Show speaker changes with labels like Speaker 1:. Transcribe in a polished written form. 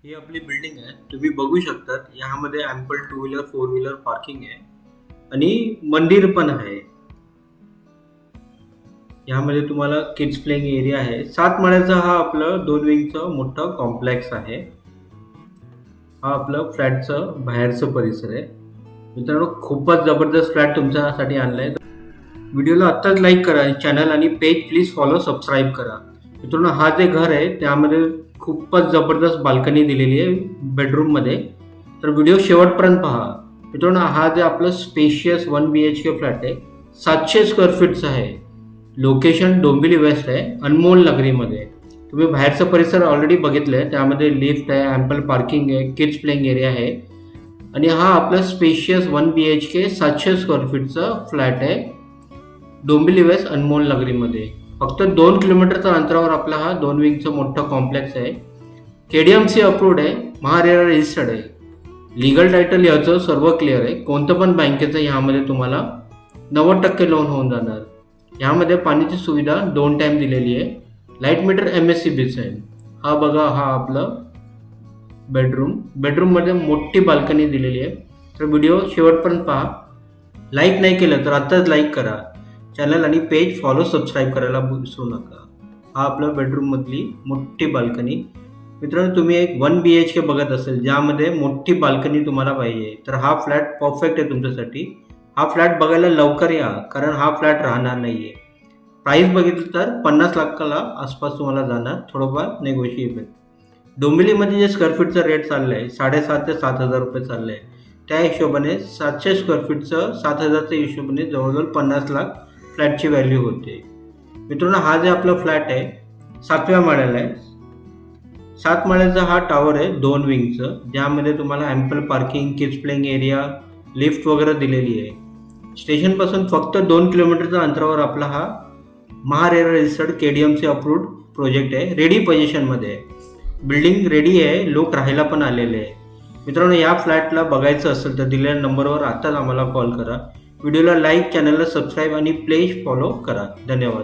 Speaker 1: ही आपली बिल्डिंग आहे. तुम्ही बघू शकतात यामध्ये ample two wheeler four wheeler parking आहे आणि मंदिर पण आहे. यामध्ये तुम्हाला किड्स प्लेइंग एरिया आहे. 7 माळ्याचा हा आपलं 2 विंगचा मोठा कॉम्प्लेक्स आहे. हा आपलं फ्लॅटचं बाहेरचं परिसर आहे. मित्रांनो, खूपच जबरदस्त फ्लॅट तुमच्यासाठी आणलाय. व्हिडिओला आत्ताच लाईक करा, चॅनल आणि पेज प्लीज फॉलो सबस्क्राईब करा. मित्रांनो, हा जे घर आहे त्यामध्ये खूपच जबरदस्त बाल्कनी दिलेली आहे बेडरूममध्ये. तर व्हिडिओ शेवटपर्यंत पहा. मित्रांनो, हा जे आपलं स्पेशियस 1 BHK फ्लॅट आहे, 700 स्क्वेअर फीटचा आहे. लोकेशन डोंबिवली वेस्ट आहे, अनमोल नगरीमध्ये. तुम्ही बाहेरचा परिसर ऑलरेडी बघितलं आहे. त्यामध्ये लिफ्ट आहे, ॲम्पल पार्किंग आहे, किड्स प्लेइंग एरिया आहे आणि हा आपला स्पेशियस 1 BHK 700 स्क्वेअर फीटचा फ्लॅट आहे डोंबिवली वेस्ट अनमोल नगरीमध्ये. फक्त 2 किलोमीटरच्या अंतरावर आपला हा 2 विंगचा मोठा कॉम्प्लेक्स आहे. KDMC अप्रूव्ड आहे, महारेरा रजिस्टर्ड आहे. लिगल टायटल याचं सर्व क्लिअर आहे. कोणतं पण बँकेचं ह्यामध्ये तुम्हाला 90% लोन होऊन जाणार. ह्यामध्ये पाण्याची सुविधा 2 टाईम दिलेली आहे. लाईट मीटर MSCBचं आहे. हा बघा, हा आपलं बेडरूममध्ये मोठी बाल्कनी दिलेली आहे. तर व्हिडिओ शेवटपर्यंत पहा. लाईक नाही केलं तर आत्ताच लाईक करा. चॅनल आणि पेज फॉलो सबस्क्राईब करायला विसरू नका. हा आपल्या बेडरूममधली मोठी बाल्कनी. मित्रांनो, तुम्ही एक 1 BHK बघत असेल ज्यामध्ये मोठी बाल्कनी तुम्हाला पाहिजे, तर हा फ्लॅट परफेक्ट आहे तुमच्यासाठी. हा फ्लॅट बघायला लवकर या, कारण हा फ्लॅट राहणार नाही आहे. प्राईस बघितलं तर 50 लाखाला आसपास तुम्हाला जाणार, थोडंफार नेगोशिएबल. डोंबिवलीमध्ये जे स्क्वेअर फीटचा रेट चालला आहे 7,500 ते 7,000 रुपये चाललं आहे. त्या हिशोबाने 700 स्क्वेअर फीटचं 7,000च्या हिशोबाने जवळजवळ 50 लाख फ्लॅटची व्हॅल्यू होते. मित्रांनो, हा जे आपला फ्लॅट आहे 7व्या माळ्याला आहे. 7 माळ्याचा हा टॉवर आहे 2 विंगचं, ज्यामध्ये तुम्हाला ample parking, kids playing area, lift वगैरे दिलेली आहे. स्टेशनपासून फक्त 2 किलोमीटरच्या अंतरावर आपला हा MahaRERA registered KDMC approved project आहे. रेडी पोझिशनमध्ये आहे. बिल्डिंग रेडी आहे, लोक राहायला पण आलेले आहे. मित्रांनो, या फ्लॅटला बघायचं असेल तर दिलेल्या नंबरवर आत्ताच आम्हाला कॉल करा. व्हिडिओला लाईक, चॅनलला सबस्क्राईब आणि प्लीज फॉलो करा. धन्यवाद.